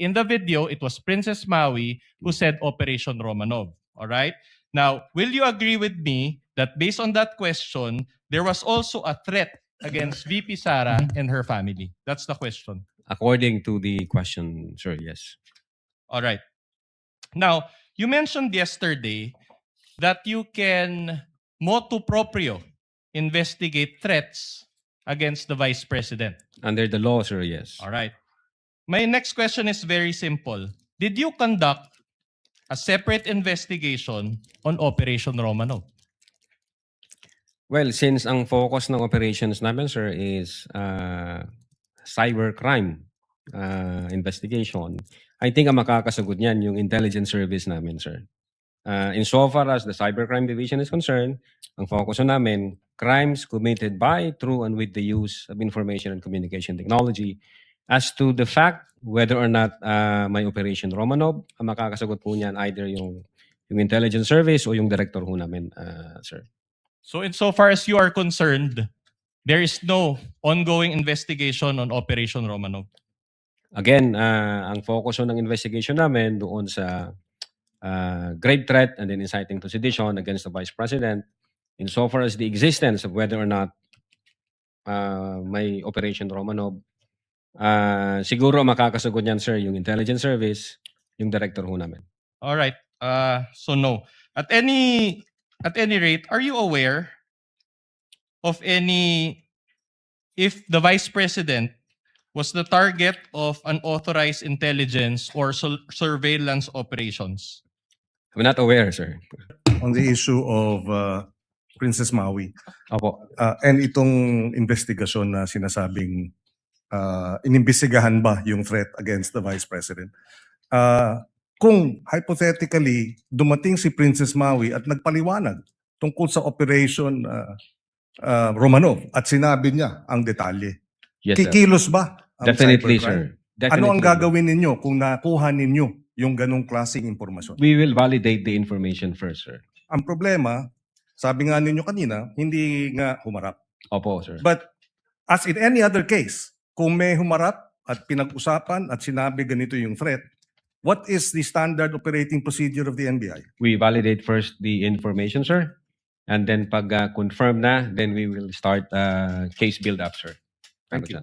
in the video, it was Princess Maui who said Operation Romanov. All right? Now, will you agree with me that based on that question, there was also a threat against VP Sara and her family? That's the question. According to the question, sir, yes. All right. Now, you mentioned yesterday that you can motu proprio investigate threats against the Vice President. Under the law, sir, yes. All right. My next question is very simple. Did you conduct a separate investigation on Operation Romanov? Well, since ang focus ng operations namin, sir, is cybercrime investigation, I think ang makakasagot niyan yung intelligence service namin, sir. Insofar as the cybercrime division is concerned, ang focus namin, crimes committed by, through, and with the use of information and communication technology. As to the fact whether or not may Operation Romanov, ang makakasagot po niyan either yung intelligence service o yung director ho namin, sir. So insofar as you are concerned, there is no ongoing investigation on Operation Romanov? Again, ang focus ho ng investigation namin doon sa grave threat and then inciting to sedition against the Vice President, insofar as the existence of whether or not may Operation Romanov, siguro makakasagot niyan, sir, yung intelligence service, yung director ho namin. All right. So no. At any rate, are you aware of if the Vice President was the target of unauthorized intelligence or surveillance operations? I'm not aware, sir. On the issue of Princess Maui Opo. and itong investigasyon na sinasabing inimbestigahan ba yung threat against the Vice President. Kung hypothetically dumating si Princess Maui at nagpaliwanag tungkol sa Operation Romanov at sinabi niya ang detalye, Yes, sir. kikilos ba ang Definitely, cybercrime? sir. Definitely. Ano ang gagawin ninyo kung nakuha ninyo yung ganong klaseng impormasyon? We will validate the information first, sir. Ang problema, sabi nga ninyo kanina, hindi nga humarap. Opo, sir. But as in any other case, kung may humarap at pinag-usapan at sinabi ganito yung threat, what is the standard operating procedure of the NBI? We validate first the information, sir. And then pag confirm na, then we will start case build-up, sir. Thank you.